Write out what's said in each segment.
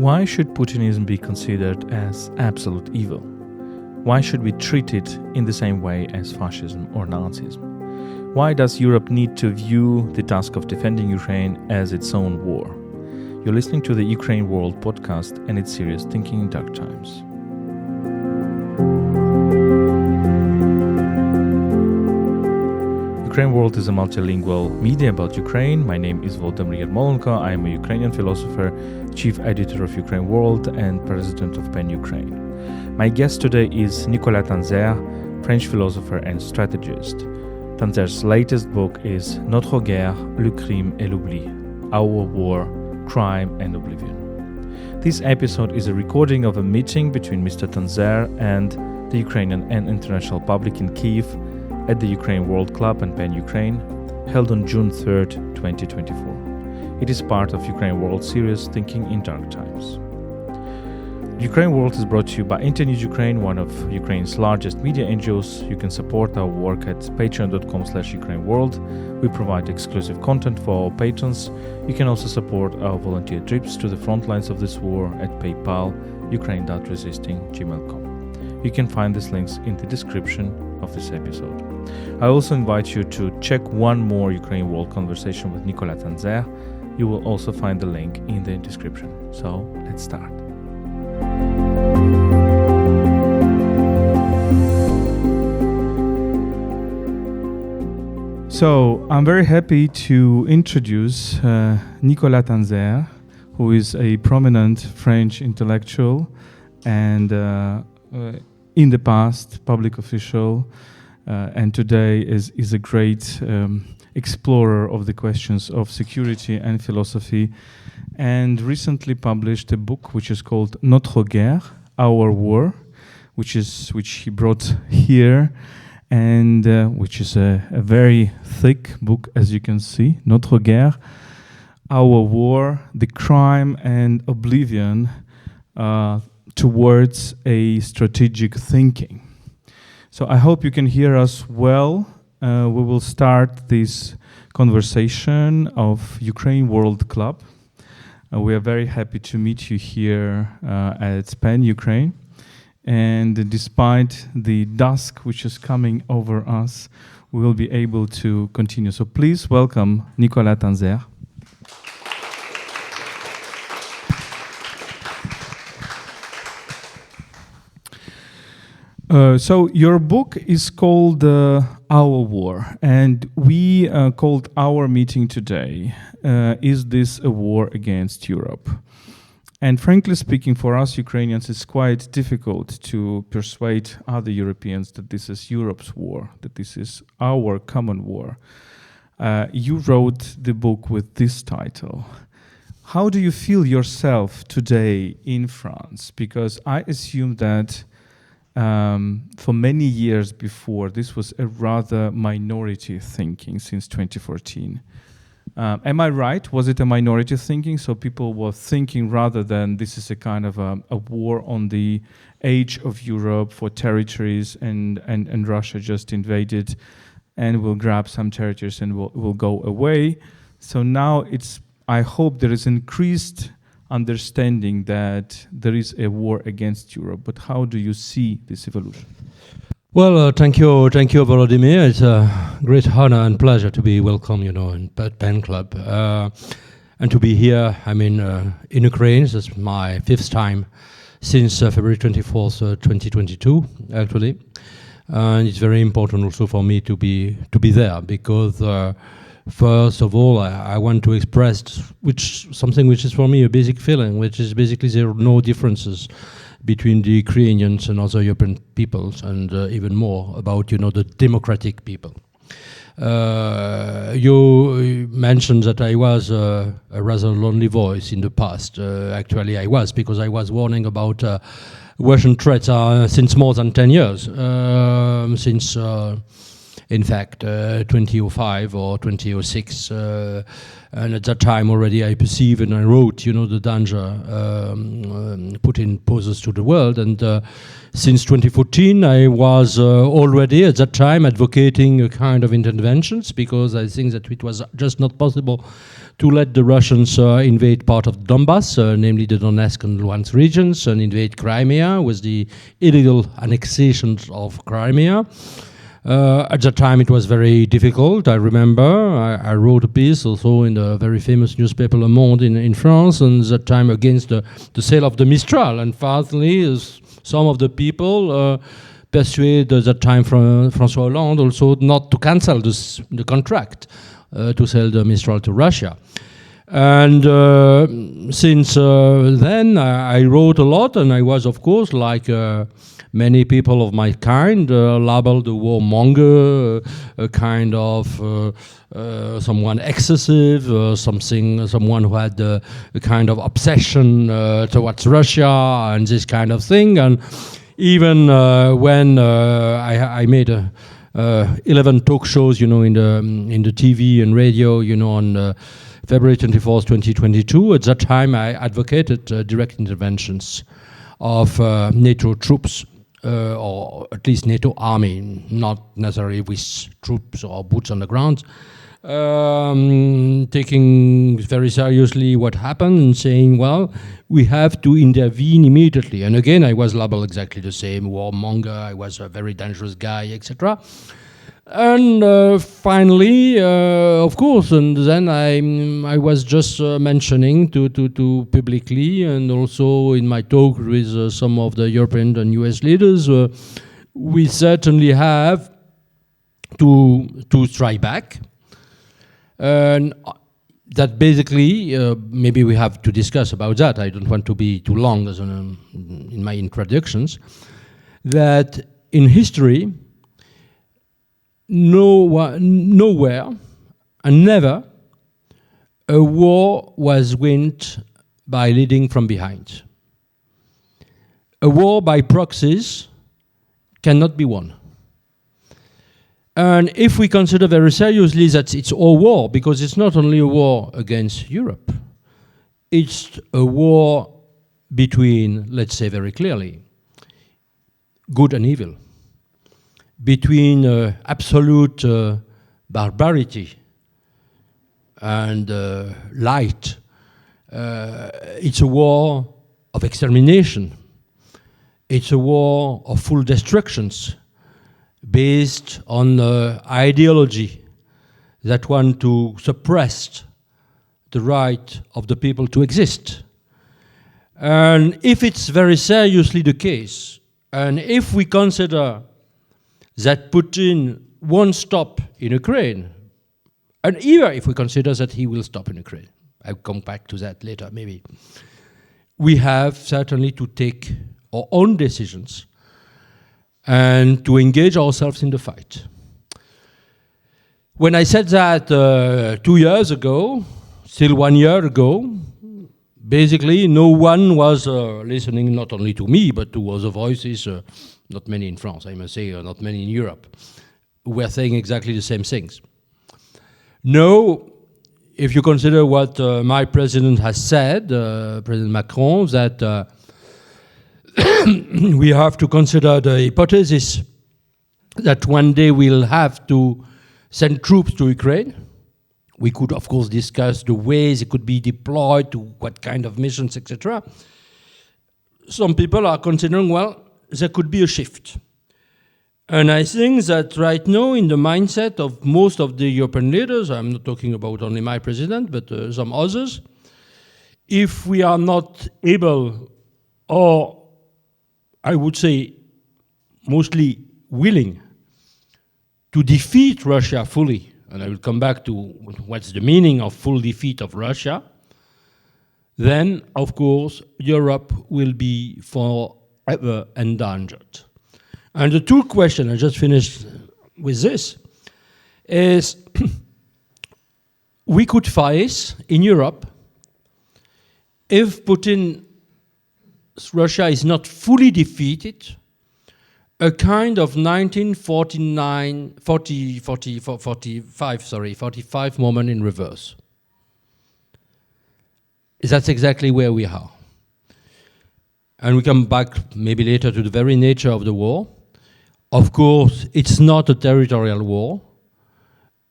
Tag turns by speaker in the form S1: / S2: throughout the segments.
S1: Why should Putinism be considered as absolute evil? Why should we treat it in the same way as fascism or Nazism? Why does Europe need to view the task of defending Ukraine as its own war? You're listening to the UkraineWorld podcast and its series Thinking in Dark Times. UkraineWorld is a multilingual media about Ukraine. My name is Volodymyr Yermolenko. I am a Ukrainian philosopher, chief editor of UkraineWorld and president of PEN Ukraine. My guest today is Nicolas Tenzer, French philosopher and strategist. Tenzer's latest book is Notre, guerre, le crime et l'oubli, Our War, Crime and Oblivion. This episode is a recording of a meeting between Mr. Tenzer and the Ukrainian and international public in Kyiv at the UkraineWorld Club and PEN Ukraine, held on June 3rd, 2024. It is part of UkraineWorld series Thinking in Dark Times. UkraineWorld is brought to you by Internews Ukraine, one of Ukraine's largest media NGOs. You can support our work at patreon.com/UkraineWorld. We provide exclusive content for our patrons. You can also support our volunteer trips to the front lines of this war at PayPal, ukraine.resisting@gmail.com. You can find these links in the description of this episode. I also invite you to check one more UkraineWorld conversation with Nicolas Tenzer. You will also find the link in the description. So let's start. So I'm very happy to introduce Nicolas Tenzer, who is a prominent French intellectual and in the past public official, and today is a great explorer of the questions of security and philosophy, and recently published a book which is called Notre, guerre, Our War, which he brought here, and which is a very thick book, as you can see. Notre, guerre, Our War, the Crime and Oblivion towards a strategic thinking. So I hope you can hear us well. We will start this conversation of UkraineWorld Club. We are very happy to meet you here at PEN Ukraine. And despite the dusk which is coming over us, we will be able to continue. So please welcome Nicolas Tenzer. So your book is called Our War, and we called our meeting today, Is This a War Against Europe? And frankly speaking, for us Ukrainians, it's quite difficult to persuade other Europeans that this is Europe's war, that this is our common war. You wrote the book with this title. How do you feel yourself today in France? Because I assume that for many years before, this was a rather minority thinking since 2014. Am I right? Was it a minority thinking? So people were thinking rather than this is a kind of a war on the edge of Europe for territories, and Russia just invaded and will grab some territories and will go away. So now I hope there is increased understanding that there is a war against Europe. But how do you see this evolution?
S2: Well, thank you, Volodymyr. It's a great honor and pleasure to be welcome, in PEN Club, and to be here. I mean, in Ukraine. This is my fifth time since February 24th, 2022, actually, and it's very important also for me to be there because. First of all, I want to express something which is for me a basic feeling, which is basically there are no differences between the Ukrainians and other European peoples, and even more about the democratic people. You mentioned that I was a rather lonely voice in the past. Actually, I was, because I was warning about Russian threats since more than 10 years, since in fact, 2005 or 2006. And at that time already I perceived and I wrote, the danger Putin poses to the world. And since 2014, I was already at that time advocating a kind of interventions, because I think that it was just not possible to let the Russians invade part of Donbass, namely the Donetsk and Luhansk regions, and invade Crimea with the illegal annexation of Crimea. At that time, it was very difficult. I remember I wrote a piece also in the very famous newspaper Le Monde in France, and at that time against the sale of the Mistral. And finally, some of the people persuaded at that time François Hollande also not to cancel the contract to sell the Mistral to Russia. And since then, I wrote a lot, and I was, of course, like many people of my kind, labeled a warmonger, a kind of someone excessive, someone who had a kind of obsession towards Russia and this kind of thing. And even when I made 11 talk shows, in the TV and radio, on February 24th, 2022. At that time, I advocated direct interventions of NATO troops, or at least NATO army, not necessarily with troops or boots on the ground, taking very seriously what happened and saying, well, we have to intervene immediately. And again, I was labeled exactly the same, warmonger, I was a very dangerous guy, etc. And finally, of course, and then I was just mentioning to publicly, and also in my talk with some of the European and US leaders, we certainly have to strike back. And that basically, maybe we have to discuss about that. I don't want to be too long as in my introductions. That in history, nowhere and never a war was won by leading from behind. A war by proxies cannot be won. And if we consider very seriously that it's a war, because it's not only a war against Europe, it's a war between, let's say very clearly, good and evil, between absolute barbarity and light. It's a war of extermination. It's a war of full destructions based on ideology that want to suppress the right of the people to exist. And if it's very seriously the case, and if we consider that Putin won't stop in Ukraine, and even if we consider that he will stop in Ukraine, I'll come back to that later maybe, we have certainly to take our own decisions and to engage ourselves in the fight. When I said that 2 years ago, still 1 year ago, basically no one was listening not only to me, but to other voices, not many in France, I must say, not many in Europe, who were saying exactly the same things. No, if you consider what my president has said, President Macron, that we have to consider the hypothesis that one day we'll have to send troops to Ukraine. We could, of course, discuss the ways it could be deployed, to what kind of missions, etc. Some people are considering, well, there could be a shift. And I think that right now, in the mindset of most of the European leaders, I'm not talking about only my president, but some others, if we are not able, or I would say mostly willing, to defeat Russia fully, and I will come back to what's the meaning of full defeat of Russia, then, of course, Europe will be forever endangered. And the two questions, I just finished with this, is we could face in Europe, if Russia is not fully defeated, a kind of 45 moment in reverse. That's exactly where we are. And we come back maybe later to the very nature of the war. Of course, it's not a territorial war.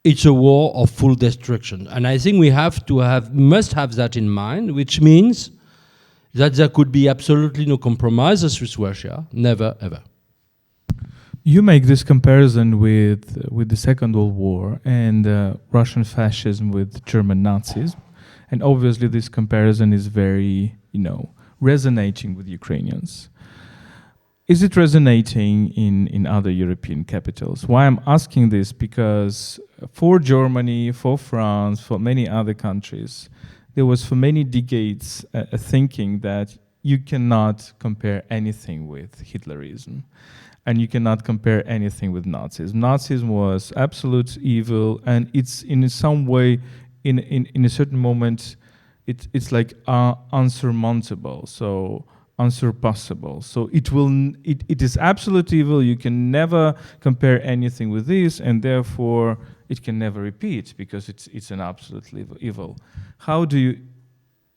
S2: It's a war of full destruction. And I think we must have that in mind, which means that there could be absolutely no compromises with Russia, never, ever.
S1: You make this comparison with the Second World War and Russian fascism with German Nazism. And obviously this comparison is very, resonating with Ukrainians. Is it resonating in other European capitals? Why I'm asking this, because for Germany, for France, for many other countries, there was for many decades a thinking that you cannot compare anything with Hitlerism. And you cannot compare anything with Nazism. Nazism was absolute evil, and it's in some way, in a certain moment, it's like unsurmountable, so unsurpassable. So it is absolute evil. You can never compare anything with this, and therefore it can never repeat because it's an absolute evil. How do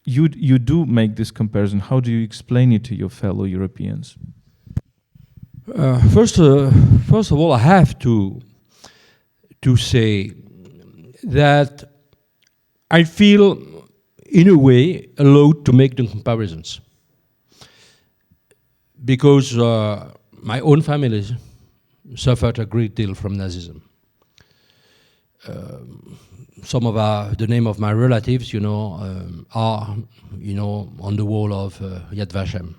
S1: you do make this comparison? How do you explain it to your fellow Europeans?
S2: First of all, I have to say that I feel, in a way, allowed to make the comparisons, because my own family suffered a great deal from Nazism. Some of the name of my relatives, are, on the wall of Yad Vashem.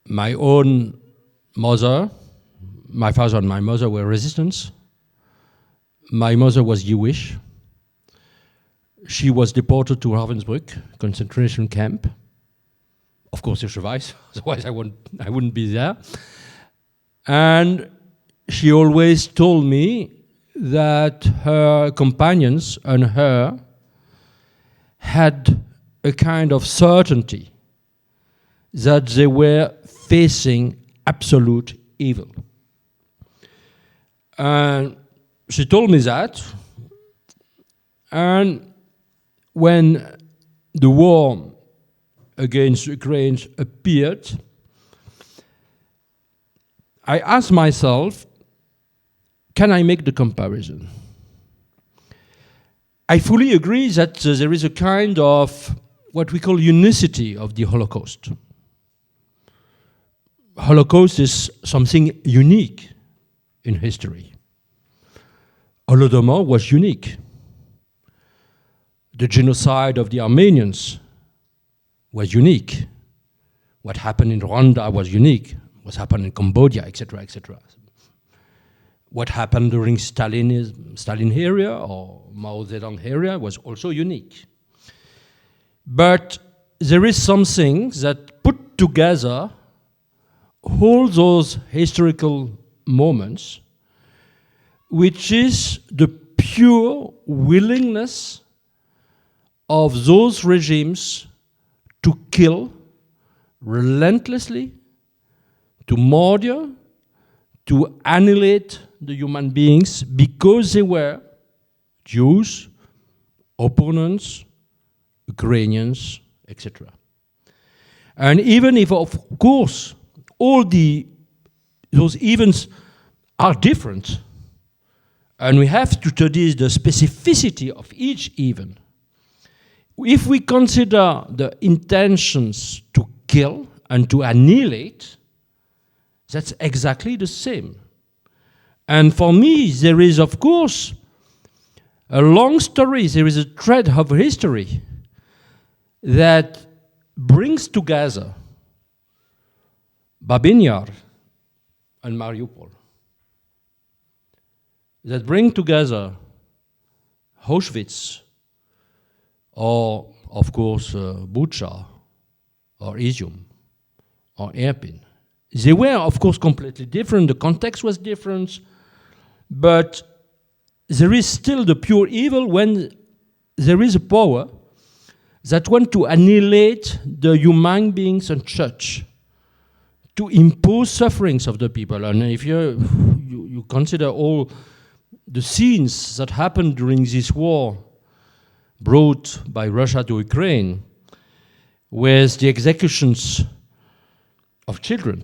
S2: My own mother, my father and my mother were resistants. My mother was Jewish. She was deported to Ravensbrück concentration camp. Of course, she survived, otherwise I wouldn't be there. And she always told me that her companions and her had a kind of certainty that they were facing absolute evil. And she told me that, and when the war against Ukraine appeared, I asked myself, can I make the comparison? I fully agree that there is a kind of what we call unicity of the Holocaust. Holocaust is something unique in history. Holodomor was unique. The genocide of the Armenians was unique. What happened in Rwanda was unique. What happened in Cambodia, etc., etc. What happened during Stalin era or Mao Zedong era was also unique. But there is something that put together all those historical moments, which is the pure willingness of those regimes to kill relentlessly, to murder, to annihilate the human beings because they were Jews, opponents, Ukrainians, etc. And even if, of course, all those events are different, and we have to study the specificity of each event, if we consider the intentions to kill and to annihilate, that's exactly the same. And for me, there is, of course, a long story, there is a thread of history that brings together Babyn Yar and Mariupol, that bring together Auschwitz, or, of course, Bucha, or Izium, or Irpin. They were, of course, completely different. The context was different, but there is still the pure evil when there is a power that wants to annihilate the human beings and church, to impose sufferings of the people. And if you consider all the scenes that happened during this war brought by Russia to Ukraine, with the executions of children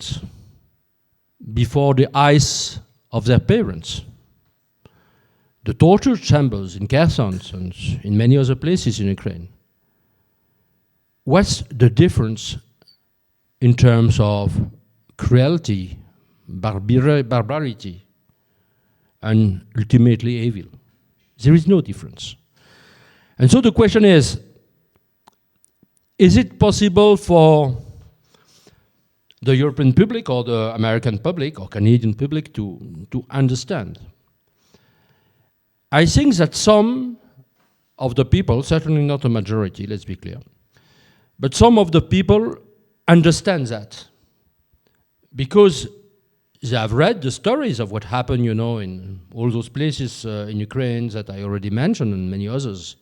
S2: before the eyes of their parents, the torture chambers in Kherson and in many other places in Ukraine, what's the difference in terms of cruelty, barbarity, and ultimately evil? There is no difference. And so the question is it possible for the European public or the American public or Canadian public to understand? I think that some of the people, certainly not a majority, let's be clear, but some of the people understand that because they have read the stories of what happened, you know, in all those places in Ukraine that I already mentioned and many others.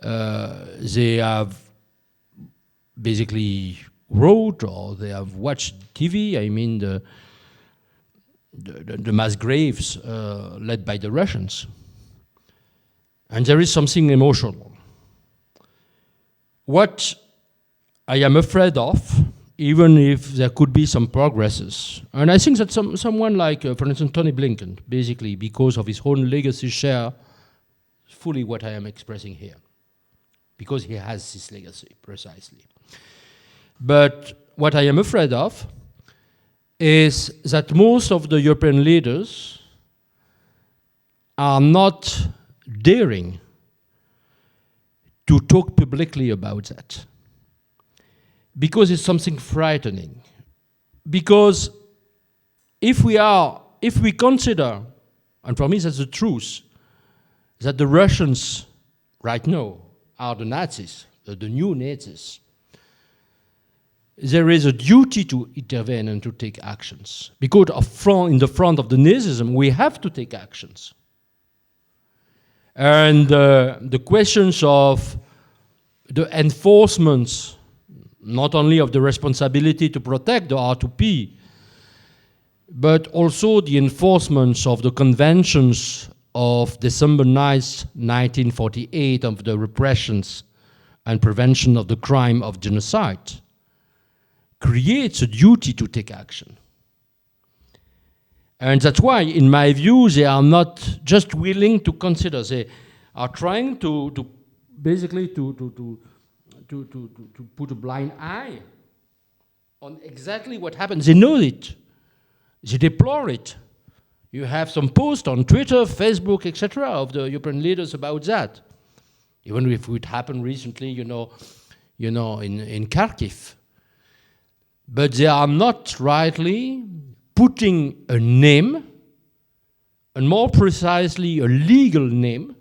S2: They have basically wrote or they have watched TV, I mean the mass graves led by the Russians. And there is something emotional. What I am afraid of, even if there could be some progresses, and I think that someone like, for instance, Tony Blinken, basically because of his own legacy, share fully what I am expressing here, because he has this legacy, precisely. But what I am afraid of is that most of the European leaders are not daring to talk publicly about that, because it's something frightening. Because if we consider, and for me that's the truth, that the Russians right now are the Nazis, the new Nazis, there is a duty to intervene and to take actions. Because in the front of the Nazism, we have to take actions. And the questions of the enforcement, not only of the responsibility to protect the R2P, but also the enforcement of the conventions of December 9th, 1948, of the repressions and prevention of the crime of genocide, creates a duty to take action. And that's why, in my view, they are not just willing to consider, they are trying to basically to put a blind eye on exactly what happens. They know it. They deplore it. You have some posts on Twitter, Facebook, etc., of the European leaders about that. Even if it happened recently, in Kharkiv. But they are not rightly putting a name, and more precisely a legal name,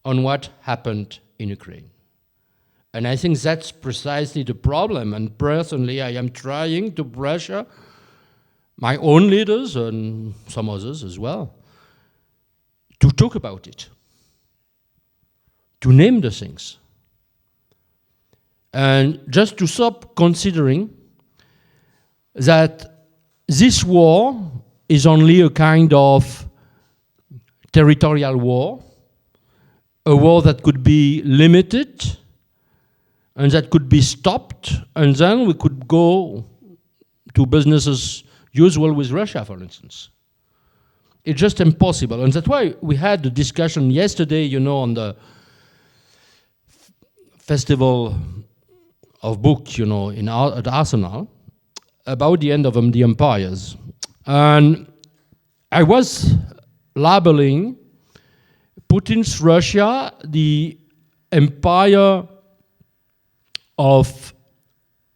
S2: on what happened in Ukraine. And I think that's precisely the problem. And personally, I am trying to pressure my own leaders and some others as well to talk about it, to name the things. And just to stop considering that this war is only a kind of territorial war, a war that could be limited and that could be stopped, and then we could go to business as usual with Russia, for instance. It's just impossible. And that's why we had the discussion yesterday, on the festival of book, at Arsenal, about the end of the empires. And I was labeling Putin's Russia the empire of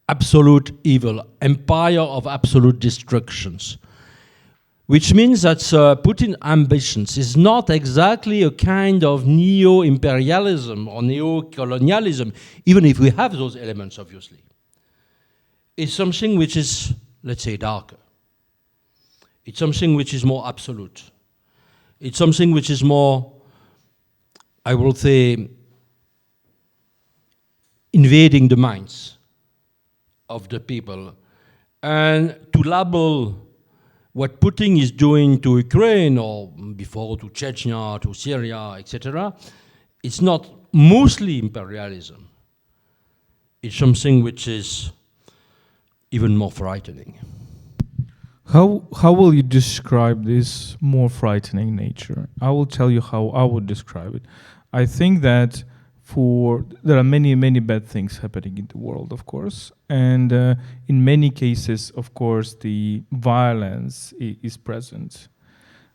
S2: absolute evil, empire of absolute destructions, which means that Putin's ambitions is not exactly a kind of neo-imperialism or neo-colonialism, even if we have those elements, obviously. It's something which is, let's say, darker. It's something which is more absolute. It's something which is more, I will say, invading the minds of the people And to label what Putin is doing to Ukraine, or before to Chechnya, to Syria, etc., it's not mostly imperialism. It's something which is even more frightening.
S1: How will you describe this more frightening nature? I will tell you how I would describe it. I think that there are many bad things happening in the world, of course, and in many cases, of course, the violence is present.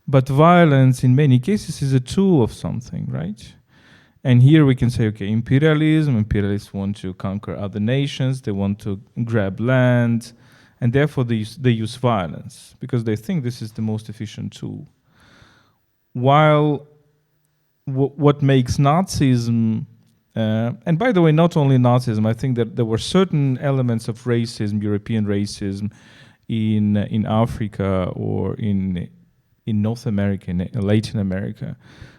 S1: But violence, in many cases, is a tool of something, right? And here we can say, okay, imperialists want to conquer other nations, they want to grab land, and therefore they use violence because they think this is the most efficient tool. While what makes Nazism, and by the way, not only Nazism, I think that there were certain elements of racism, European racism, in Africa or in North America, in Latin America,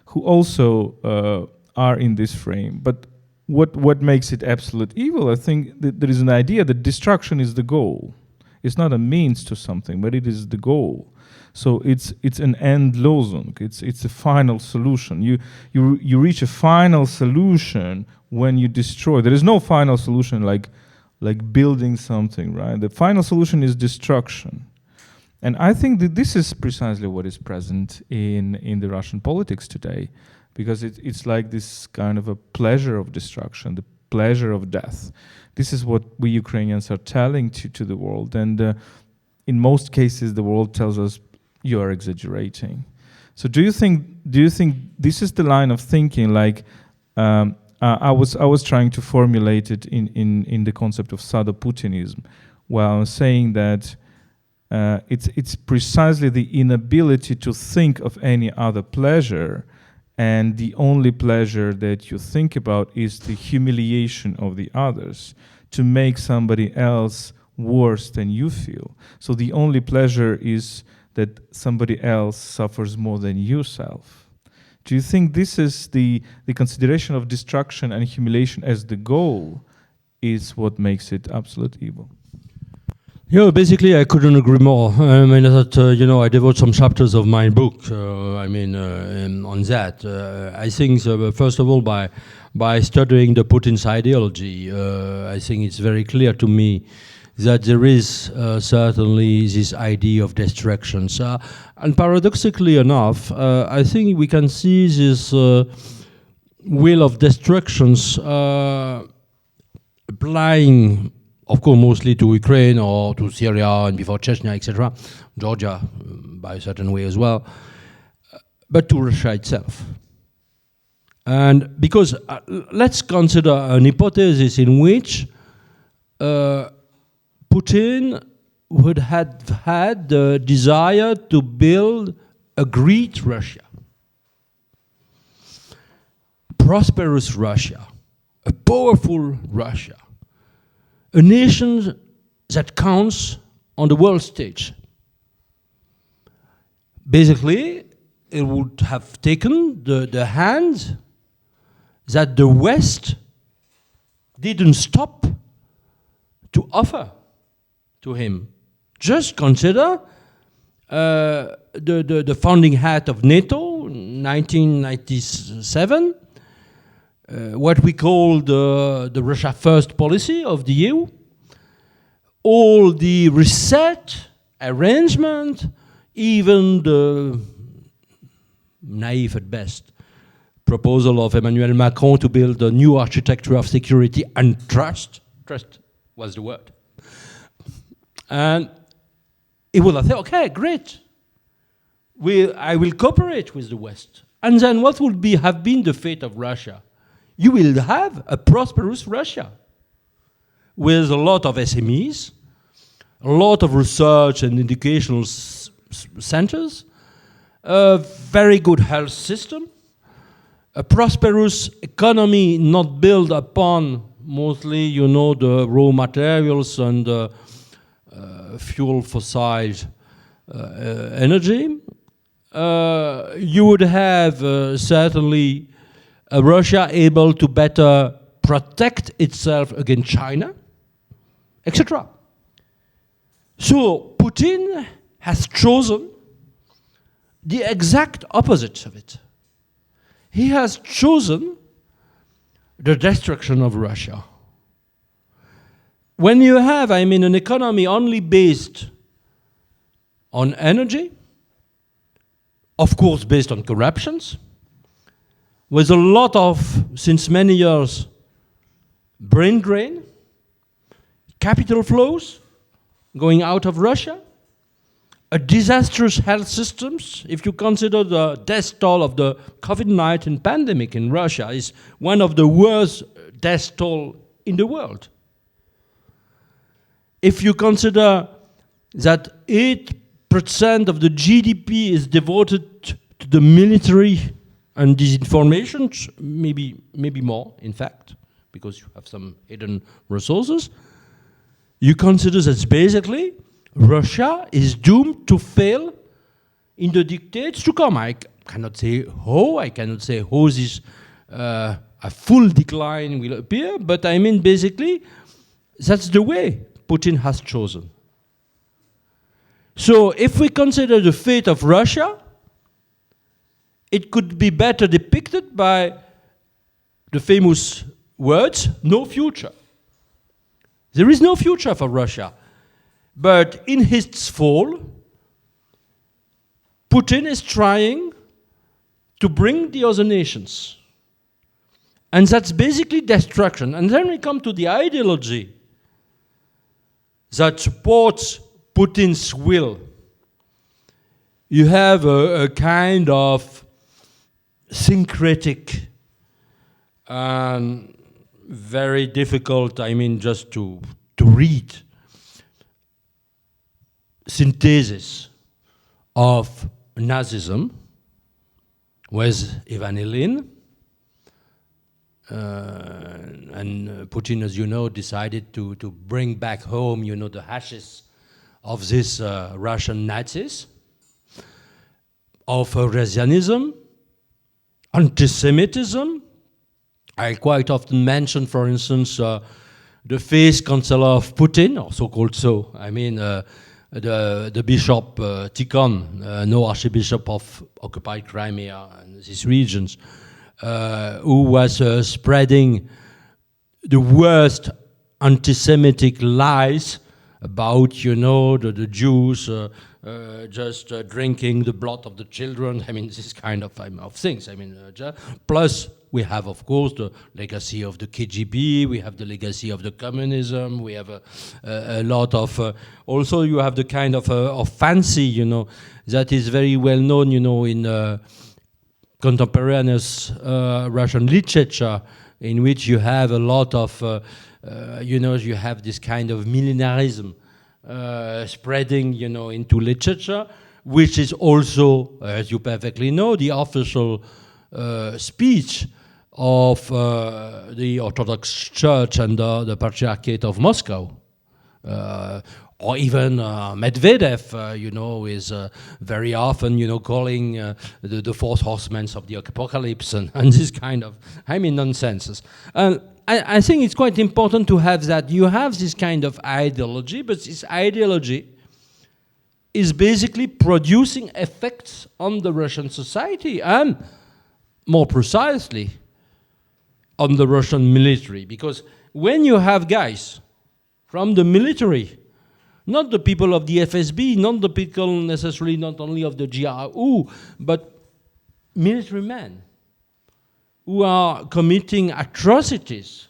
S1: who also are in this frame. But what makes it absolute evil? I think that there is an idea that destruction is the goal. It's not a means to something, but it is the goal. So it's an end Lösung. It's a final solution. You reach a final solution when you destroy. There is no final solution like building something, right? The final solution is destruction. And I think that this is precisely what is present in the Russian politics today, because it's like this kind of a pleasure of destruction, the pleasure of death. This is what we Ukrainians are telling to the world. And in most cases, the world tells us, you are exaggerating. So do you think this is the line of thinking? Like I was trying to formulate it in the concept of Putinism, while saying that it's precisely the inability to think of any other pleasure, and the only pleasure that you think about is the humiliation of the others, to make somebody else worse than you feel. So the only pleasure is that somebody else suffers more than yourself. Do you think this is the consideration of destruction and humiliation as the goal is what makes it absolute evil?
S2: Yeah, basically, I couldn't agree more. I mean, that I devote some chapters of my book. On that. I think, first of all, by studying the Putin's ideology, I think it's very clear to me that there is certainly this idea of destruction. And paradoxically enough, I think we can see this will of destructions applying, of course, mostly to Ukraine or to Syria and before Chechnya, etc., Georgia by a certain way as well, but to Russia itself. And because let's consider an hypothesis in which Putin would have had the desire to build a great Russia, prosperous Russia, a powerful Russia, a nation that counts on the world stage. Basically, it would have taken the hand that the West didn't stop to offer to him. Just consider the founding hat of NATO, 1997, what we call the Russia First policy of the EU, all the reset, arrangement, even the naive at best proposal of Emmanuel Macron to build a new architecture of security and trust. Trust was the word. And he will say, okay, great. I will cooperate with the West. And then what would have been the fate of Russia? You will have a prosperous Russia with a lot of SMEs, a lot of research and educational centers, a very good health system, a prosperous economy not built upon mostly, the raw materials and fuel fossil energy. You would have certainly a Russia able to better protect itself against China, etc. So Putin has chosen the exact opposite of it. He has chosen the destruction of Russia. When you have, an economy only based on energy, of course based on corruptions, with a lot of, since many years, brain drain, capital flows going out of Russia, a disastrous health systems. If you consider the death toll of the COVID-19 pandemic in Russia is one of the worst death toll in the world. If you consider that 8% of the GDP is devoted to the military and disinformation, maybe more, in fact, because you have some hidden resources, you consider that basically Russia is doomed to fail in the dictates to come. I cannot say how this a full decline will appear, but basically that's the way Putin has chosen. So if we consider the fate of Russia, it could be better depicted by the famous words, no future. There is no future for Russia. But in its fall, Putin is trying to bring the other nations. And that's basically destruction. And then we come to the ideology that supports Putin's will. You have a kind of syncretic and very difficult, just to read synthesis of Nazism with Ivan Ilyin. And Putin, as you know, decided to bring back home, the ashes of these Russian Nazis, of Eurasianism, anti-Semitism. I quite often mention, for instance, the face counselor of Putin, or so-called the Bishop Tikhon, no Archbishop of occupied Crimea and these regions, who was spreading the worst anti-Semitic lies about, the Jews just drinking the blood of the children. This kind of things. Plus, we have, of course, the legacy of the KGB, we have the legacy of the communism, we have a lot of... also, you have the kind of fancy, that is very well known, in contemporaneous Russian literature, in which you have a lot of, you have this kind of millenarism spreading, into literature, which is also, as you perfectly know, the official speech of the Orthodox Church and the Patriarchate of Moscow. Or even Medvedev, is very often, calling the fourth horsemen of the apocalypse and this kind of, nonsenses. And I think it's quite important to have that. You have this kind of ideology, but this ideology is basically producing effects on the Russian society and, more precisely, on the Russian military. Because when you have guys from the military, not the people of the FSB, not the people necessarily not only of the GRU, but military men who are committing atrocities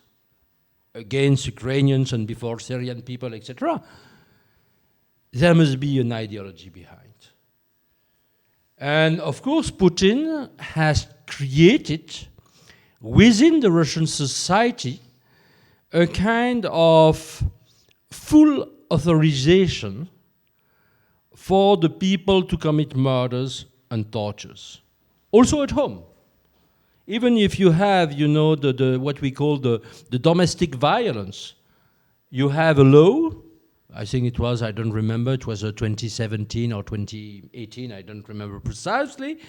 S2: against Ukrainians and before Syrian people, etc., there must be an ideology behind. And of course, Putin has created within the Russian society a kind of full authorization for the people to commit murders and tortures. Also at home. Even if you have, what we call the domestic violence, you have a law, I think it was, I don't remember, it was 2017 or 2018, I don't remember precisely,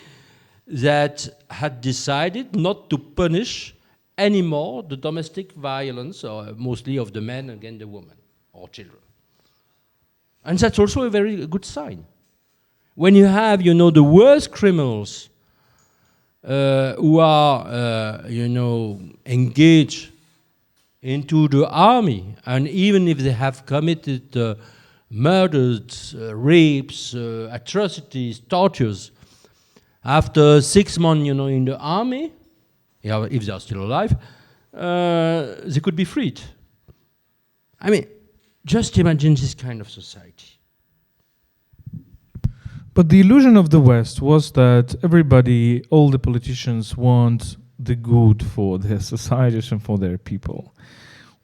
S2: that had decided not to punish anymore the domestic violence, or mostly of the men against the women or children. And that's also a very good sign. When you have, the worst criminals who are, engaged into the army, and even if they have committed murders, rapes, atrocities, tortures, after 6 months, in the army, if they are still alive, they could be freed. I mean, just imagine this kind of society.
S1: But the illusion of the West was that everybody, all the politicians want the good for their societies and for their people.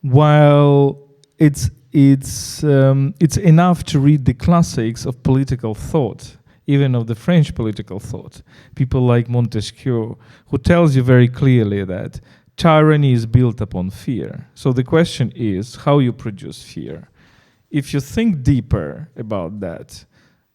S1: While it's enough to read the classics of political thought, even of the French political thought, people like Montesquieu, who tells you very clearly that tyranny is built upon fear. So the question is how you produce fear. If you think deeper about that,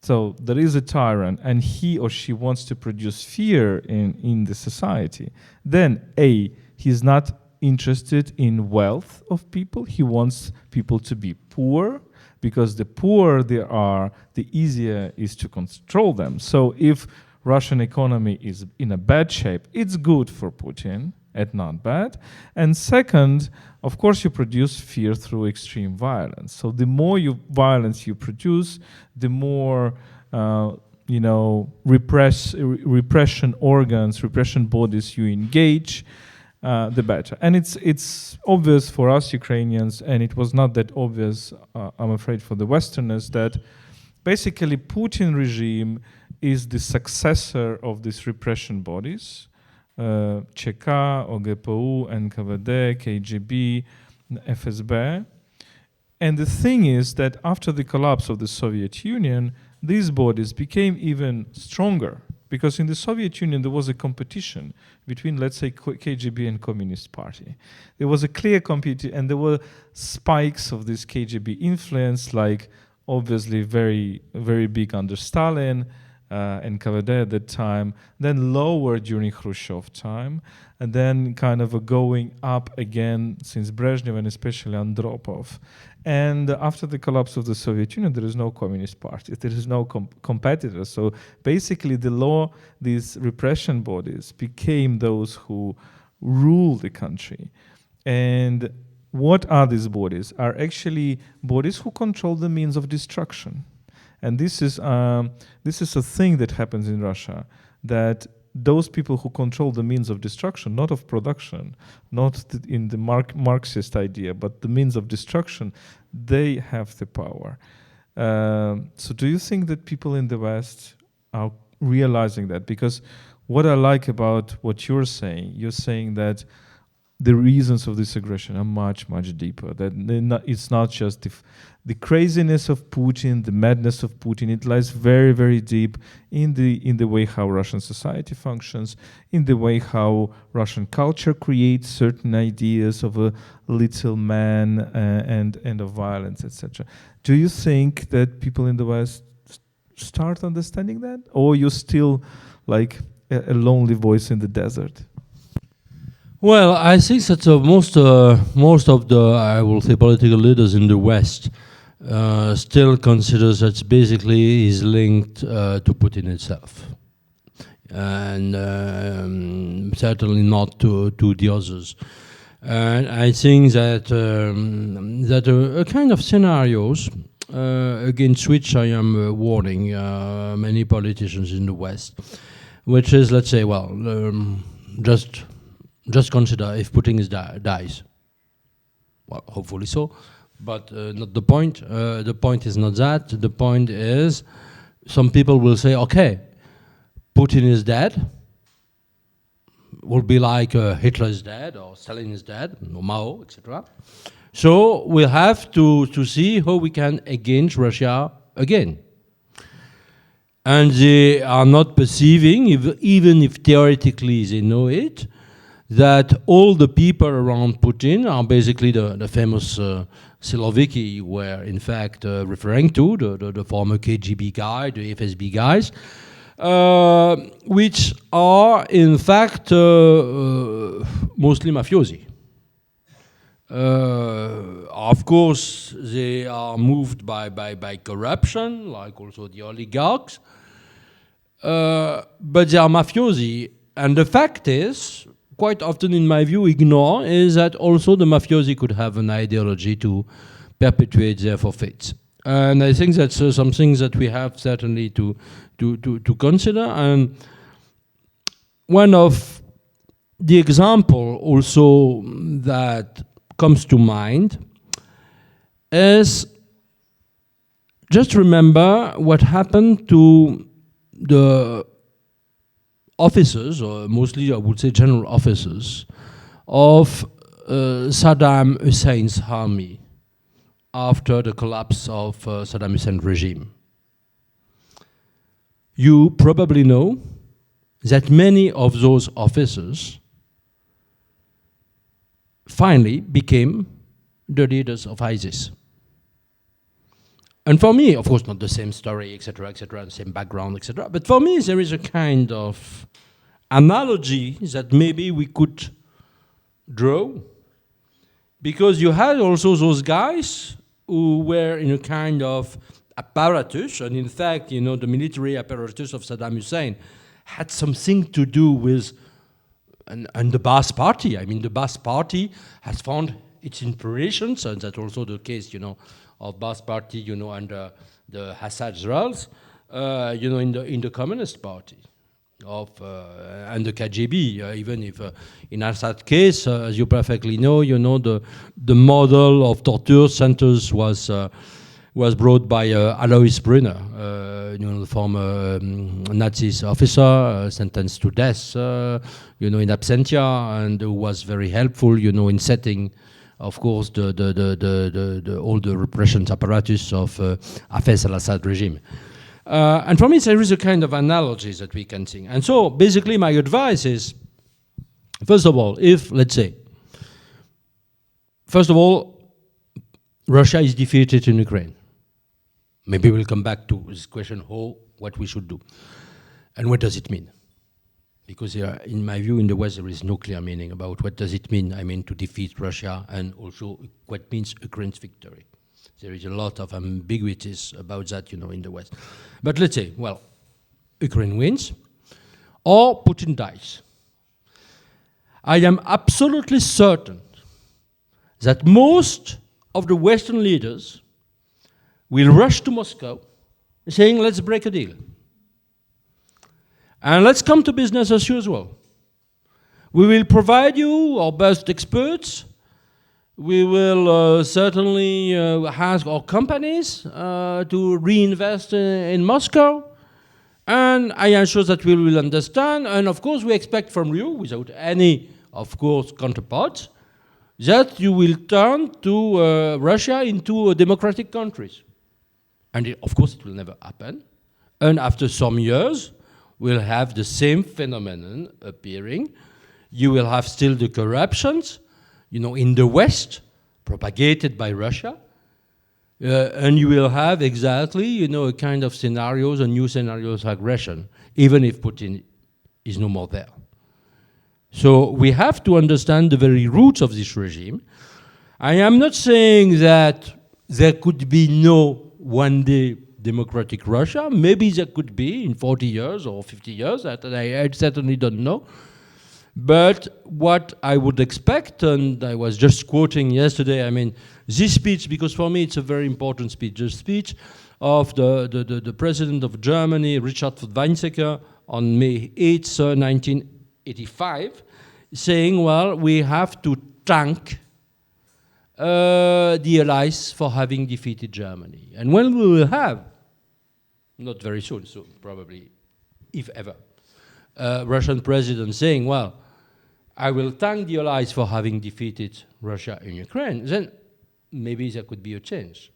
S1: so there is a tyrant and he or she wants to produce fear in the society, then A, he's not interested in wealth of people. He wants people to be poor, because the poorer they are, the easier is to control them. So if Russian economy is in a bad shape, it's good for Putin and not bad. And second, of course, you produce fear through extreme violence. So the more violence you produce, the more repression organs, repression bodies you engage, the better. And it's obvious for us Ukrainians, and it was not that obvious, I'm afraid, for the Westerners, that basically Putin regime is the successor of these repression bodies, ЧК, ОГПУ, NKVD, KGB, FSB. And the thing is that after the collapse of the Soviet Union, these bodies became even stronger, because in the Soviet Union there was a competition between, let's say, KGB and Communist Party. There was a clear competition, and there were spikes of this KGB influence, like obviously very, very big under Stalin, NKVD at that time, then lower during Khrushchev time, and then kind of a going up again since Brezhnev, and especially Andropov. And after the collapse of the Soviet Union, there is no Communist Party, there is no competitor. So basically these repression bodies became those who rule the country. And what are these bodies? Are actually bodies who control the means of destruction. And this is a thing that happens in Russia, that those people who control the means of destruction, not of production, not in the Marxist idea, but the means of destruction, they have the power. So do you think that people in the West are realizing that? Because what I like about what you're saying that the reasons of this aggression are much, much deeper. That it's not just the craziness of Putin, the madness of Putin. It lies very, very deep in the way how Russian society functions, in the way how Russian culture creates certain ideas of a little man and of violence, etc. Do you think that people in the West start understanding that, or you're still like a lonely voice in the desert?
S2: Well, I think that most of the, I will say, political leaders in the West still consider that basically is linked to Putin itself, and certainly not to the others. And I think that a kind of scenarios against which I am warning many politicians in the West, which is, let's say, well, just consider if Putin dies. Well, hopefully so, but not the point. The point is not that. The point is, some people will say, okay, Putin is dead. Will be like Hitler is dead, or Stalin is dead, or Mao, etc. So we'll have to see how we can against Russia again. And they are not perceiving, even if theoretically they know it, that all the people around Putin are basically the famous Siloviki were in fact referring to, the former KGB guy, the FSB guys, which are in fact mostly mafiosi. Of course, they are moved by corruption, like also the oligarchs. But they are mafiosi. And the fact is, quite often in my view, ignore, is that also the mafiosi could have an ideology to perpetuate their forfeits. And I think that's some things that we have certainly to consider. And one of the example also that comes to mind is just remember what happened to the officers, or mostly I would say general officers, of Saddam Hussein's army after the collapse of Saddam Hussein's regime. You probably know that many of those officers finally became the leaders of ISIS. And for me, of course, not the same story, etc., the same background, etc. But for me, there is a kind of analogy that maybe we could draw, because you had also those guys who were in a kind of apparatus, and in fact, you know, the military apparatus of Saddam Hussein had something to do with and the Ba'ath Party. I mean, the Ba'ath Party has found its inspirations, and that's also the case, you know, of Ba'ath Party, you know, under the Assad's rules, you know, in the Communist Party and the KGB. Even if in Assad's case, as you perfectly know, you know, the model of torture centers was brought by Alois Brunner, you know, the former Nazi officer sentenced to death, you know, in absentia, and who was very helpful, you know, in setting, of course, all the repression apparatus of Hafez al-Assad regime. And for me, there is a kind of analogy that we can think. And so, basically, my advice is, first of all, if, let's say, first of all, Russia is defeated in Ukraine. Maybe we'll come back to this question, what we should do. And what does it mean? Because in my view, in the West, there is no clear meaning about what does it mean, I mean, to defeat Russia, and also what means Ukraine's victory. There is a lot of ambiguities about that, you know, in the West. But let's say, well, Ukraine wins, or Putin dies. I am absolutely certain that most of the Western leaders will rush to Moscow saying, let's break a deal. And let's come to business as usual. We will provide you our best experts. We will certainly ask our companies to reinvest in Moscow. And I am sure that we will understand. And of course, we expect from you, without any, of course, counterparts, that you will turn to Russia into democratic countries. And of course, it will never happen. And after some years, we'll have the same phenomenon appearing. You will have still the corruptions, you know, in the West, propagated by Russia. And you will have exactly, you know, a kind of scenarios, a new scenarios of aggression, even if Putin is no more there. So we have to understand the very roots of this regime. I am not saying that there could be no one day democratic Russia. Maybe there could be in 40 years or 50 years, that I certainly don't know. But what I would expect, and I was just quoting yesterday, I mean, this speech, because for me it's a very important speech, the speech of the president of Germany, Richard von Weizsäcker, on May 8th, 1985, saying, well, we have to thank the Allies for having defeated Germany. And when we will have, not very soon, so probably, if ever, Russian president saying, well, I will thank the Allies for having defeated Russia in Ukraine, then maybe there could be a change.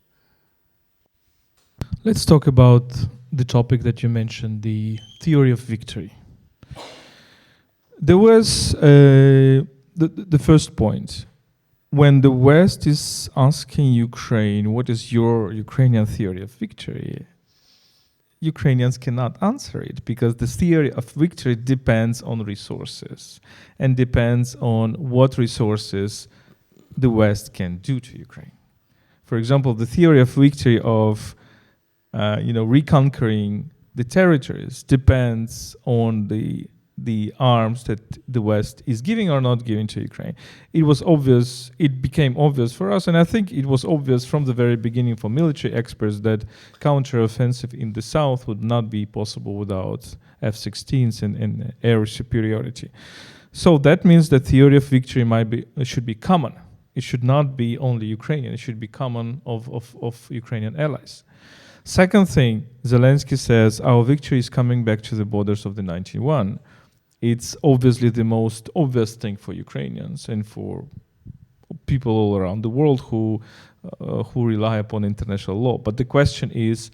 S1: Let's talk about the topic that you mentioned, the theory of victory. There was the first point. When the West is asking Ukraine, what is your Ukrainian theory of victory? Ukrainians cannot answer it, because the theory of victory depends on resources and depends on what resources the West can do to Ukraine. For example, the theory of victory of reconquering the territories depends on the arms that the West is giving or not giving to Ukraine. It was obvious, it became obvious for us, and I think it was obvious from the very beginning for military experts that counteroffensive in the south would not be possible without F-16s and air superiority. So that means the theory of victory should be common. It should not be only Ukrainian, it should be common of Ukrainian allies. Second thing, Zelensky says, our victory is coming back to the borders of the 1991. It's obviously the most obvious thing for Ukrainians and for people all around the world who rely upon international law. But the question is,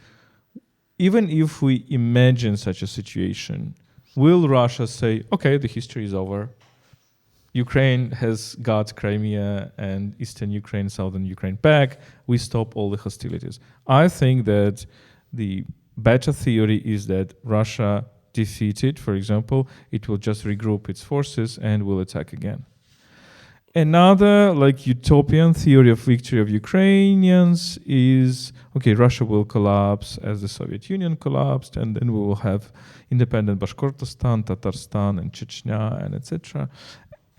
S1: even if we imagine such a situation, will Russia say, okay, the history is over, Ukraine has got Crimea and Eastern Ukraine, Southern Ukraine back, we stop all the hostilities? I think that the better theory is that Russia defeated, for example, it will just regroup its forces and will attack again. Another utopian theory of victory of Ukrainians is, okay, Russia will collapse as the Soviet Union collapsed, and then we will have independent Bashkortostan, Tatarstan, and Chechnya, and etc.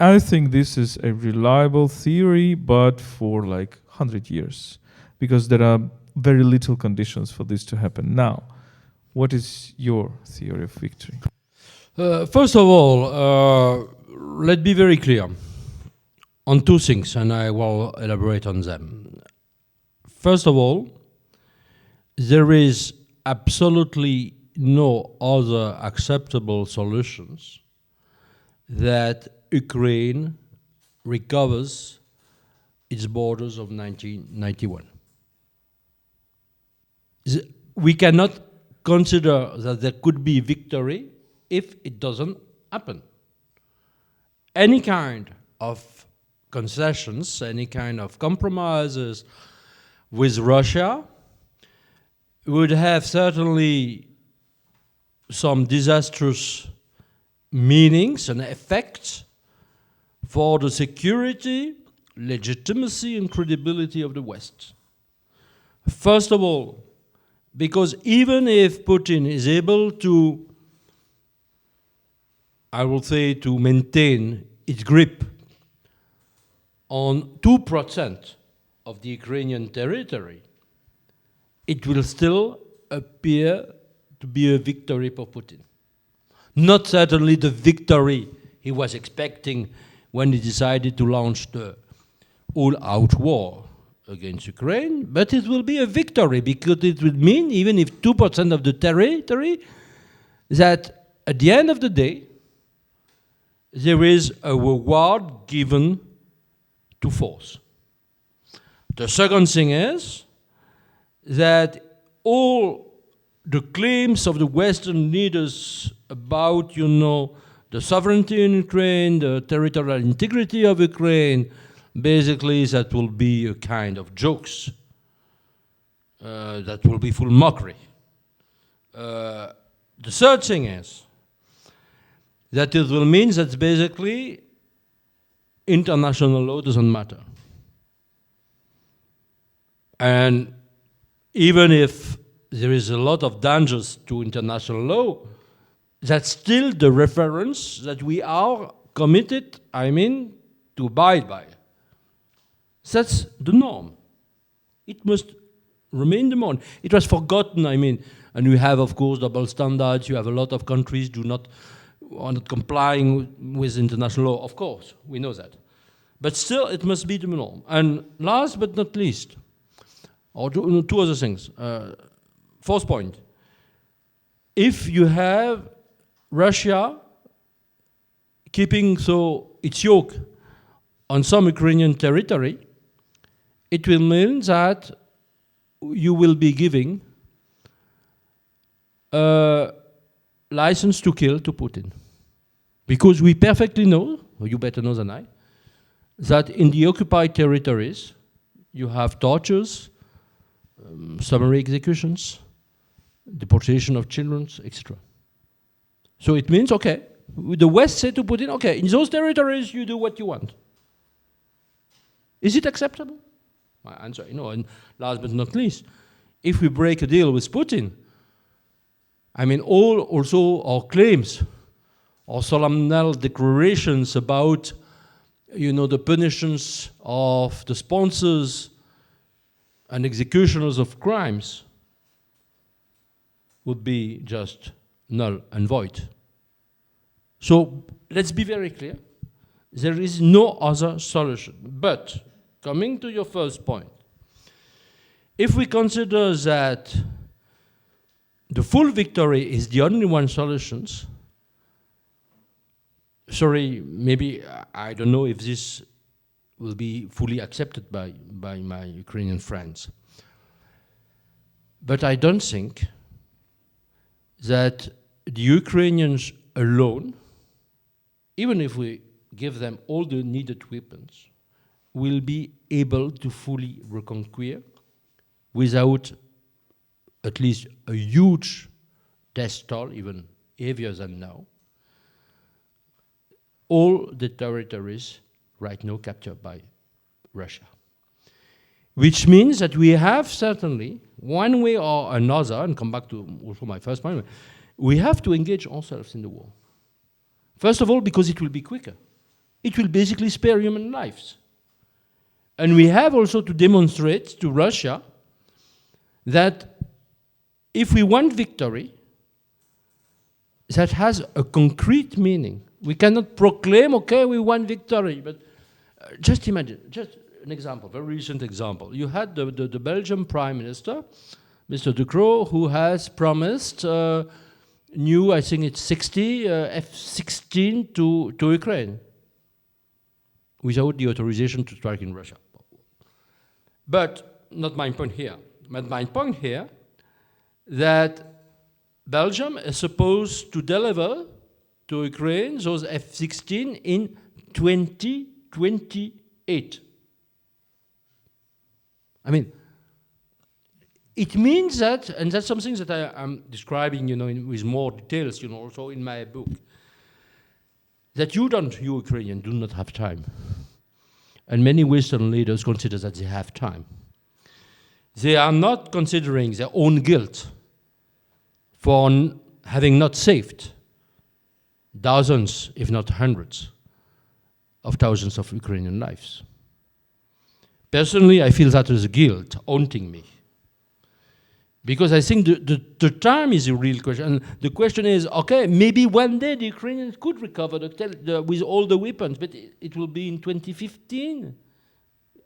S1: I think this is a reliable theory, but for 100 years, because there are very little conditions for this to happen now. What is your theory of victory?
S2: First of all, let's be very clear on two things, and I will elaborate on them. First of all, there is absolutely no other acceptable solutions that Ukraine recovers its borders of 1991. We cannot consider that there could be victory if it doesn't happen. Any kind of concessions, any kind of compromises with Russia would have certainly some disastrous meanings and effects for the security, legitimacy, and credibility of the West. First of all, because even if Putin is able to, I will say, to maintain its grip on 2% of the Ukrainian territory, it will still appear to be a victory for Putin. Not certainly the victory he was expecting when he decided to launch the all-out war against Ukraine, but it will be a victory because it will mean, even if 2% of the territory, that at the end of the day, there is a reward given to force. The second thing is that all the claims of the Western leaders about, the sovereignty in Ukraine, the territorial integrity of Ukraine, basically that will be a kind of jokes. That will be full mockery. The third thing is that it will mean that basically international law doesn't matter. And even if there is a lot of dangers to international law, that's still the reference that we are committed, to abide by. That's the norm. It must remain the norm. It was forgotten, and we have, of course, double standards. You have a lot of countries are not complying with international law. Of course, we know that. But still, it must be the norm. And last but not least, or two other things. Fourth point, if you have Russia keeping its yoke on some Ukrainian territory, it will mean that you will be giving a license to kill to Putin. Because we perfectly know, or you better know than I, that in the occupied territories, you have tortures, summary executions, deportation of children, etc. So it means, okay, the West said to Putin, okay, in those territories you do what you want. Is it acceptable? My answer, and last but not least, if we break a deal with Putin, I mean, also our claims, our solemn declarations about, the punishments of the sponsors and executioners of crimes would be just null and void. So let's be very clear. There is no other solution. But coming to your first point, if we consider that the full victory is the only one solution, sorry, maybe I don't know if this will be fully accepted by my Ukrainian friends. But I don't think that the Ukrainians alone, even if we give them all the needed weapons, will be able to fully reconquer without at least a huge death toll, even heavier than now, all the territories right now captured by Russia. Which means that we have certainly, one way or another, and come back to also my first point, we have to engage ourselves in the war. First of all, because it will be quicker. It will basically spare human lives. And we have also to demonstrate to Russia that if we want victory, that has a concrete meaning. We cannot proclaim, okay, we won victory, but just imagine, just an example, very recent example. You had the Belgian Prime Minister, Mr. Notre, who has promised new, I think it's 60 F-16 to Ukraine without the authorization to strike in Russia. But not my point here. But my point here that Belgium is supposed to deliver to Ukraine those F-16 in 2028. I mean, it means that, and that's something that I am describing, with more details, also in my book, that you Ukrainian, do not have time. And many Western leaders consider that they have time. They are not considering their own guilt for having not saved dozens, if not hundreds, of thousands of Ukrainian lives. Personally, I feel that is guilt haunting me. Because I think the time is a real question. And the question is, okay, maybe one day the Ukrainians could recover with all the weapons, but it will be in 2015,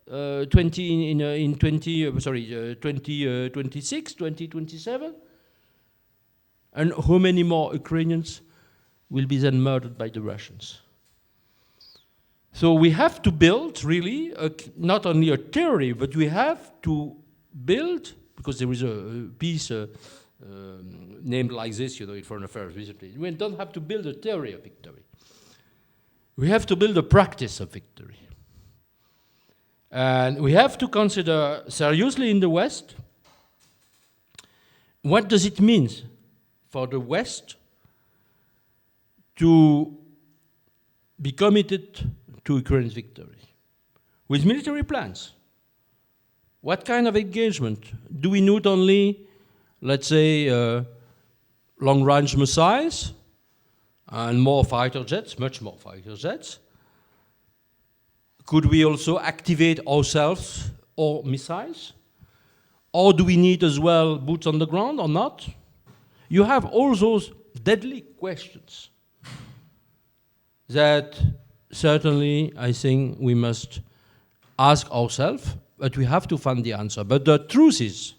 S2: 2026, 2027. And how many more Ukrainians will be then murdered by the Russians? So we have to build, really, not only a theory, but we have to build, because there is a piece named like this, in Foreign Affairs recently. We don't have to build a theory of victory. We have to build a practice of victory. And we have to consider seriously in the West, what does it mean for the West to be committed to Ukraine's victory with military plans? What kind of engagement? Do we need only, let's say, long-range missiles and more fighter jets, much more fighter jets? Could we also activate ourselves or missiles? Or do we need as well boots on the ground or not? You have all those deadly questions that certainly I think we must ask ourselves, but we have to find the answer. But the truth is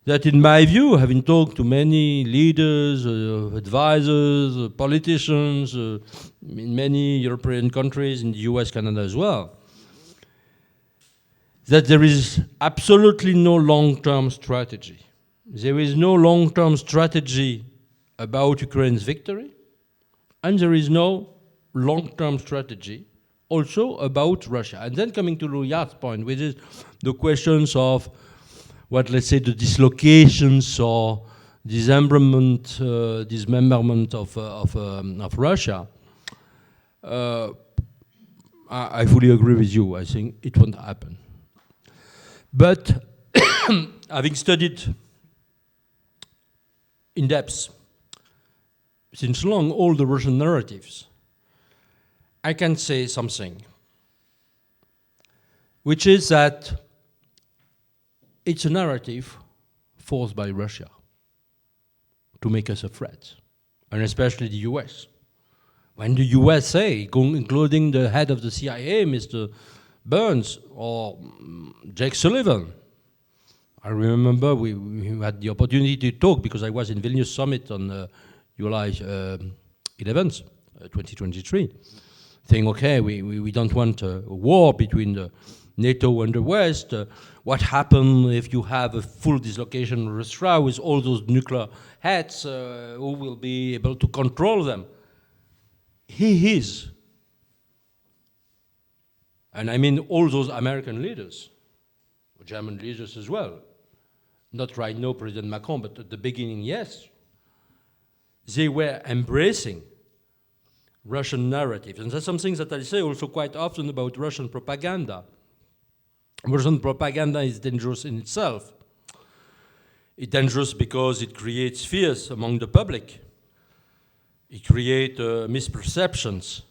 S2: that, in my view, having talked to many leaders, advisors, politicians in many European countries, in the US, Canada as well, that there is absolutely no long-term strategy. There is no long-term strategy about Ukraine's victory, and there is no long-term strategy also about Russia. And then coming to Louis' point, which is the questions of what, let's say, the dislocations or dismemberment of Russia. I fully agree with you. I think it won't happen. But having studied in depth since long all the Russian narratives, I can say something, which is that it's a narrative forced by Russia to make us a threat, and especially the US. When the USA, including the head of the CIA, Mr. Burns, or Jake Sullivan, I remember we had the opportunity to talk because I was in Vilnius Summit on July 11th, 2023, saying, okay, we don't want a war between the NATO and the West. What happens if you have a full dislocation of Russia with all those nuclear heads? Who will be able to control them? He is. And I mean all those American leaders, German leaders as well. Not right now, President Macron, but at the beginning, yes. They were embracing Russian narratives. And that's something that I say also quite often about Russian propaganda. Russian propaganda is dangerous in itself. It's dangerous because it creates fears among the public. It creates misperceptions.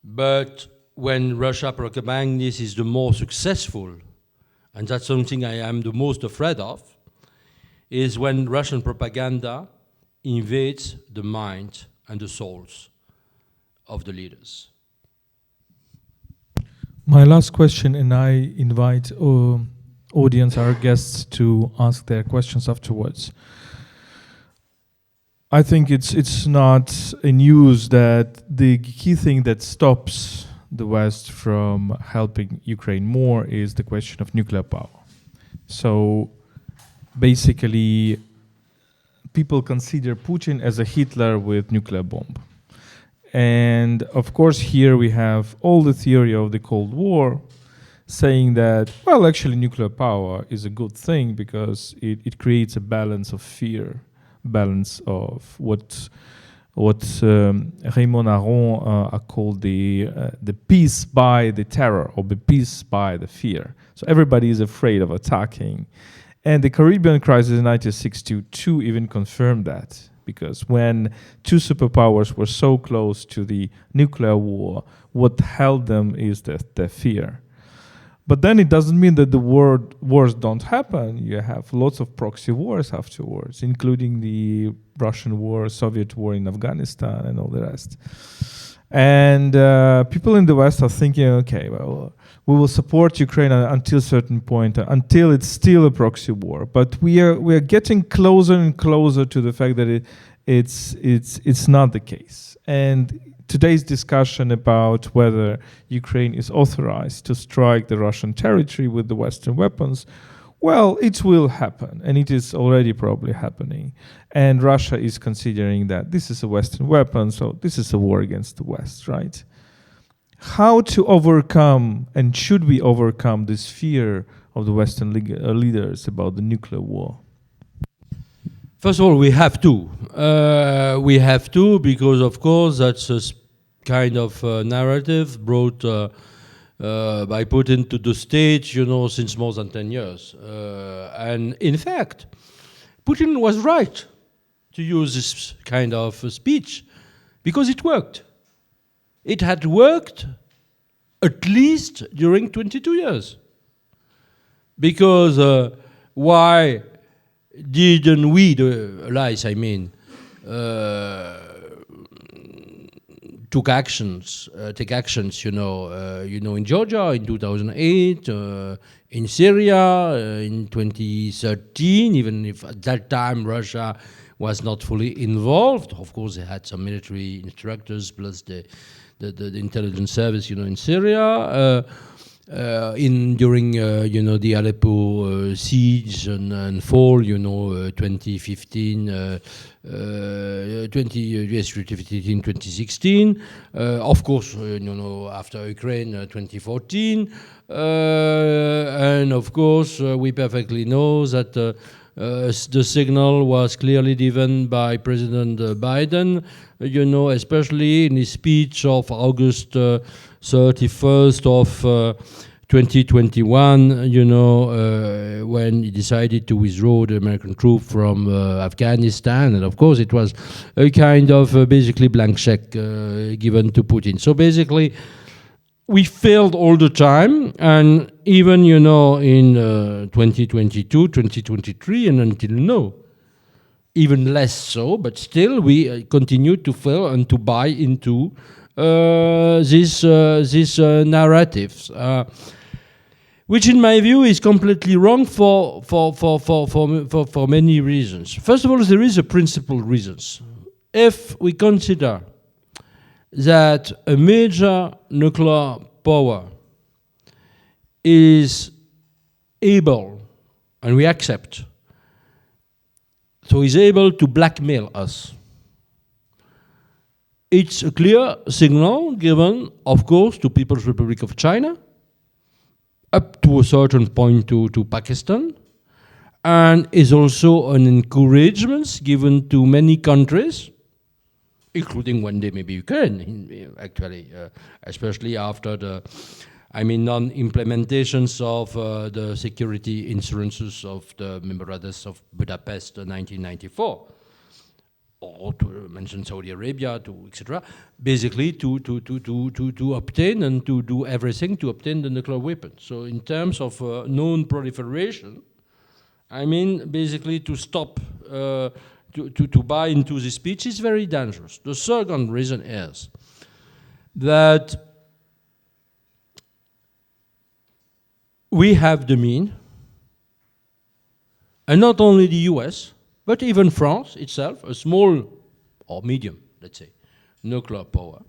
S2: But when Russia propaganda is the more successful, and that's something I am the most afraid of, is when Russian propaganda invades the mind and the souls of the leaders.
S1: My last question, and I invite audience, our guests, to ask their questions afterwards. I think it's not a news that the key thing that stops the West from helping Ukraine more is the question of nuclear power. So basically, people consider Putin as a Hitler with nuclear bomb. And of course, here we have all the theory of the Cold War saying that, well, actually nuclear power is a good thing because it creates a balance of fear, balance of what Raymond Aron are called the peace by the terror, or the peace by the fear. So everybody is afraid of attacking. And the Caribbean crisis in 1962 even confirmed that, because when two superpowers were so close to the nuclear war, what held them is the fear. But then it doesn't mean that the wars don't happen. You have lots of proxy wars afterwards, including the Russian war, Soviet war in Afghanistan, and all the rest. And people in the West are thinking, okay, well, we will support Ukraine until a certain point, until it's still a proxy war. But we are getting closer and closer to the fact that it's not the case. And today's discussion about whether Ukraine is authorized to strike the Russian territory with the Western weapons, well, it will happen, and it is already probably happening. And Russia is considering that this is a Western weapon, so this is a war against the West, right? How to overcome, and should we overcome, this fear of the Western leaders about the nuclear war?
S2: First of all, we have to. We have to because, of course, that's a kind of narrative brought by Putin to the stage, since more than 10 years. And in fact, Putin was right to use this kind of speech because it worked. It had worked at least during 22 years. Because why didn't we, the allies, take actions, in Georgia in 2008, in Syria in 2013, even if at that time Russia was not fully involved. Of course, they had some military instructors plus the intelligence service, in Syria. During the Aleppo siege and fall, 2015, 2016. Of course, after Ukraine, 2014, and of course we perfectly know that The signal was clearly given by President Biden, especially in his speech of August 31st of 2021, when he decided to withdraw the American troops from Afghanistan. And of course, it was a kind of basically blank check given to Putin. So basically, we failed all the time. And even, in 2022, 2023, and until now, even less so, but still we continue to fail and to buy into these narratives. Which in my view is completely wrong for many reasons. First of all, there is a principal reasons. If we consider that a major nuclear power is able, and we accept, so is able to blackmail us, it's a clear signal given, of course, to People's Republic of China, up to a certain point to Pakistan, and is also an encouragement given to many countries, including one day maybe Ukraine, actually, especially after the, non-implementations of the security insurances of the Memorandums of Budapest 1994. Or to mention Saudi Arabia, etc., basically to obtain and to do everything to obtain the nuclear weapon. So in terms of non-proliferation, basically to stop, to buy into this speech is very dangerous. The second reason is that we have the mean, and not only the US, but even France itself, a small or medium, let's say, nuclear power,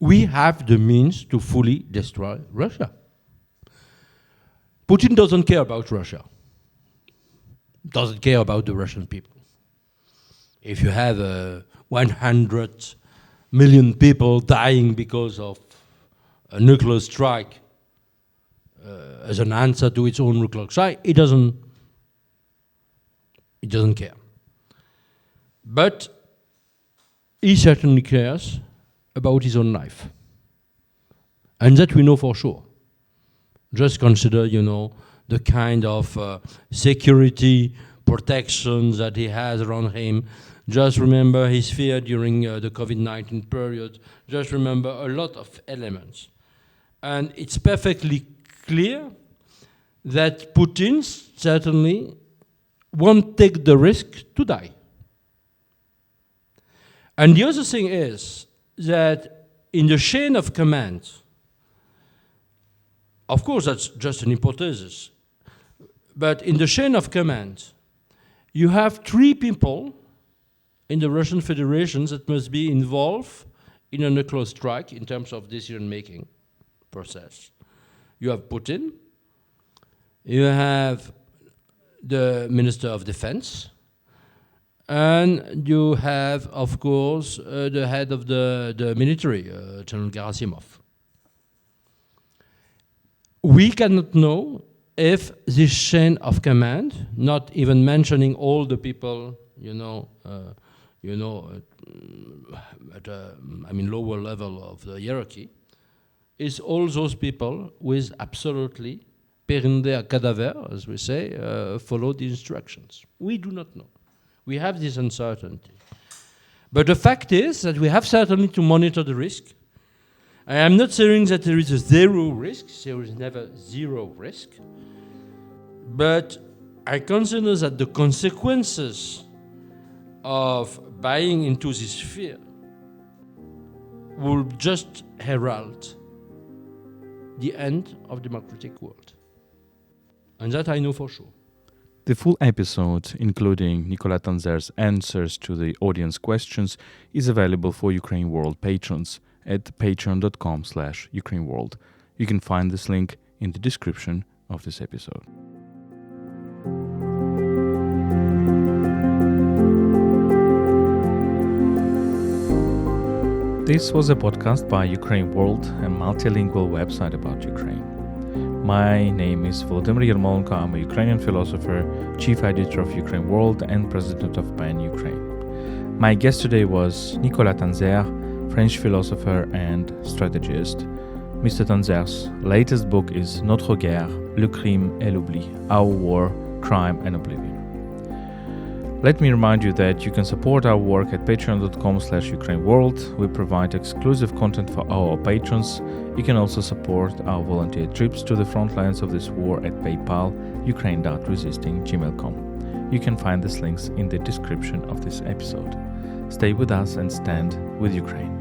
S2: we have the means to fully destroy Russia. Putin doesn't care about Russia, doesn't care about the Russian people. If you have 100 million people dying because of a nuclear strike as an answer to its own nuclear strike, it doesn't care. But he certainly cares about his own life. And that we know for sure. Just consider, the kind of security protection that he has around him. Just remember his fear during the COVID-19 period. Just remember a lot of elements. And it's perfectly clear that Putin certainly won't take the risk to die. And the other thing is that in the chain of command, of course that's just an hypothesis, but in the chain of command, you have three people in the Russian Federation that must be involved in a nuclear strike in terms of decision-making process. You have Putin, you have the Minister of Defense, and you have, of course, the head of the military, General Gerasimov. We cannot know if this chain of command, not even mentioning all the people, at a lower level of the hierarchy, is all those people with absolutely perindia cadaver, as we say, follow the instructions. We do not know. We have this uncertainty. But the fact is that we have certainly to monitor the risk. I am not saying that there is a zero risk. There is never zero risk. But I consider that the consequences of buying into this fear will just herald the end of the democratic world. And that I know for sure.
S1: The full episode, including Nicolas Tenzer's answers to the audience questions, is available for UkraineWorld patrons at patreon.com/UkraineWorld. You can find this link in the description of this episode. This was a podcast by UkraineWorld, a multilingual website about Ukraine. My name is Volodymyr Yermolenko. I'm a Ukrainian philosopher, chief editor of UkraineWorld, and president of PEN Ukraine. My guest today was Nicolas Tenzer, French philosopher and strategist. Mr. Tenzer's latest book is Notre, guerre, le crime et l'oubli, Our War, Crime and Oblivion. Let me remind you that you can support our work at patreon.com/UkraineWorld. We provide exclusive content for our patrons. You can also support our volunteer trips to the front lines of this war at PayPal, ukraine.resisting@gmail.com. You can find these links in the description of this episode. Stay with us and stand with Ukraine.